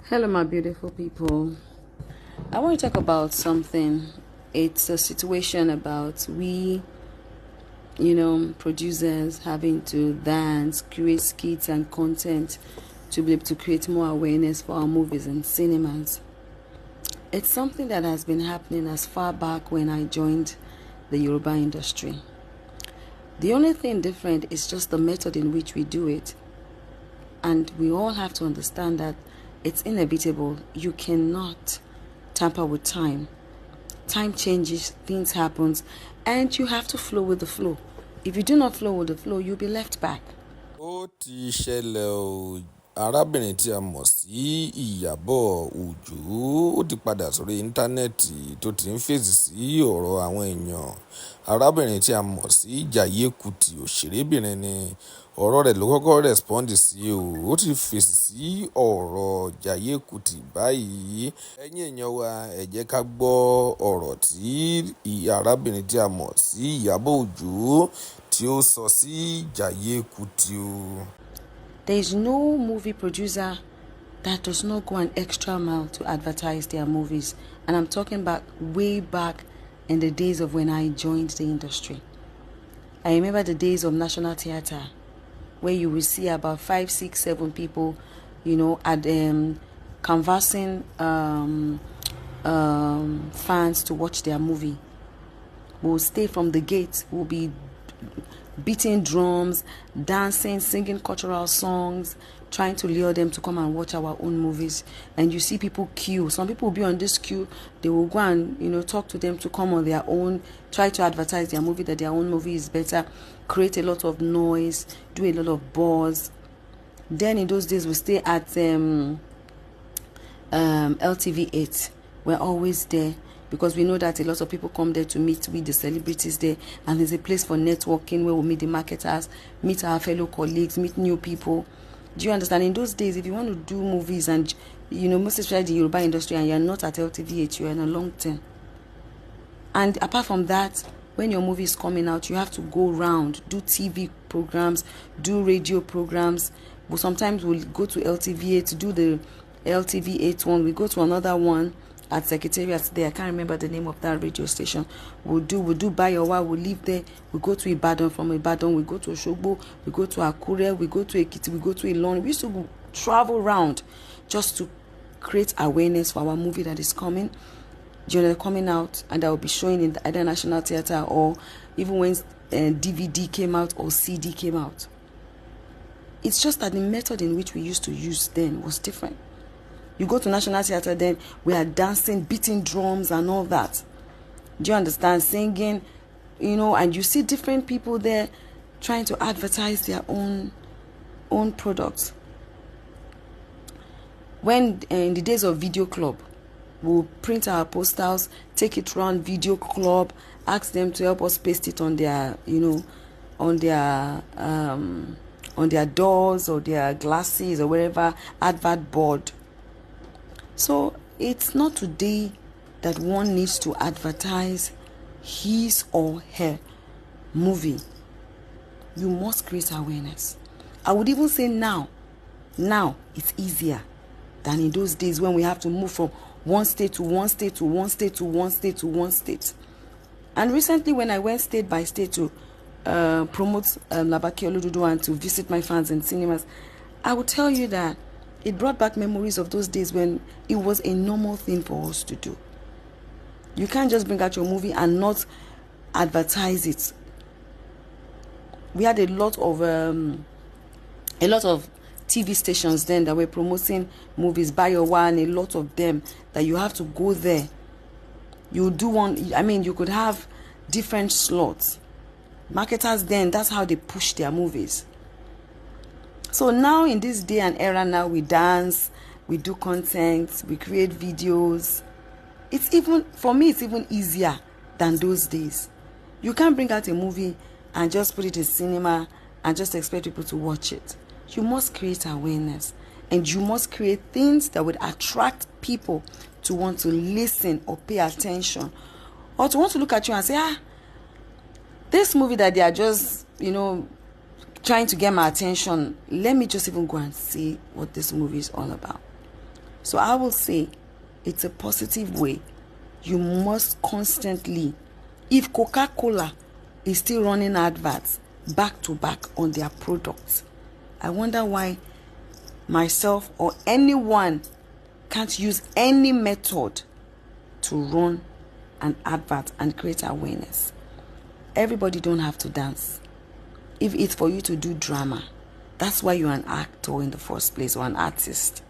Hello, my beautiful people. I want to talk about something. It's a situation about producers having to dance, create skits and content to be able to create more awareness for our movies and cinemas. It's something that has been happening as far back when I joined the Yoruba industry. The only thing different is just the method in which we do it. And we all have to understand that it's inevitable. You cannot tamper with time. Time changes, things happen, and you have to flow with the flow. If you do not flow with the flow, you'll be left back. Ó ti ṣẹlẹ̀ o, arábìnrin tí a mọ̀ sí Ìyábọ̀ Òjó ó ti padà sórí íńtánẹ́ẹ̀tì tó ti ń fèsì sí ọ̀rọ̀ àwọn èèyàn. Arábìnrin tí a mọ̀ sí JAIYE KUTI òṣèrébìnrin ni ọ̀rọ̀ rẹ̀ ló kọ́kọ́ rẹ̀spọ́ǹdì sí o. Ó ti fèsì sí ọ̀rọ̀ JAIYE KUTI báyìí. Ẹ̀yin èèyàn wa, ẹ jẹ́ ká gbọ́ ọ̀rọ̀ tí arábìnrin tí a mọ̀ sí Ìyábọ̀ Òjó tí ó sọ sí JAIYE KUTI o. There is no movie producer that does not go an extra mile to advertise their movies. And I'm talking back way back in the days of when I joined the industry. I remember the days of National Theatre, where you will see about 5, 6, 7 people, at canvassing fans to watch their movie. We'll stay from the gate. We'll be beating drums, dancing, singing cultural songs, trying to lure them to come and watch our own movies. And you see people queue. Some people will be on this queue. They will go and talk to them to come on their own, try to advertise their movie, that their own movie is better, create a lot of noise, do a lot of buzz. Then in those days we stay at LTV8. We're always there, because we know that a lot of people come there to meet with the celebrities there, and there's a place for networking where we meet the marketers, meet our fellow colleagues, meet new people. Do you understand? In those days, if you want to do movies and, most especially the Yoruba industry, and you're not at LTVH, you're in a long term. And apart from that, when your movie is coming out, you have to go around, do TV programs, do radio programs. But sometimes we'll go to LTVH to do the LTV8 one. We go to another one at Secretariat there. I can't remember the name of that radio station. We'll do Bayowa, we'll leave there. We go to Ibadan, from Ibadan we go to Oshogbo, we go to Akure, we go to Ekiti, we go to Ilorin. We used to travel around just to create awareness for our movie that is coming. Coming out, and that will be showing in either National Theatre, or even when DVD came out or CD came out. It's just that the method in which we used to use then was different. You go to National Theatre, then we are dancing, beating drums and all that. Do you understand? Singing, and you see different people there trying to advertise their own products. When in the days of video club, we'll print our posters, take it around video club, ask them to help us paste it on their, on their doors or their glasses or wherever, advert board. So it's not today that one needs to advertise his or her movie. You must create awareness. I would even say now it's easier than in those days when we have to move from one state to one state to one state to one state to one state. And recently when I went state by state to promote Labaki Olududu and to visit my fans in cinemas, I would tell you that it brought back memories of those days when it was a normal thing for us to do. You can't just bring out your movie and not advertise it. We had a lot of TV stations then that were promoting movies, Bayowa, and a lot of them that you have to go there. You do one, you could have different slots. Marketers then, that's how they push their movies. So now in this day and era, now we dance, we do content, we create videos. For me, it's even easier than those days. You can't bring out a movie and just put it in cinema and just expect people to watch it. You must create awareness, and you must create things that would attract people to want to listen or pay attention, or to want to look at you and say, this movie that they are just, trying to get my attention, let me just even go and see what this movie is all about. So I will say it's a positive way. You must constantly, if Coca-Cola is still running adverts back to back on their products, I wonder why myself or anyone can't use any method to run an advert and create awareness. Everybody don't have to dance. If it's for you to do drama, that's why you're an actor in the first place, or an artist.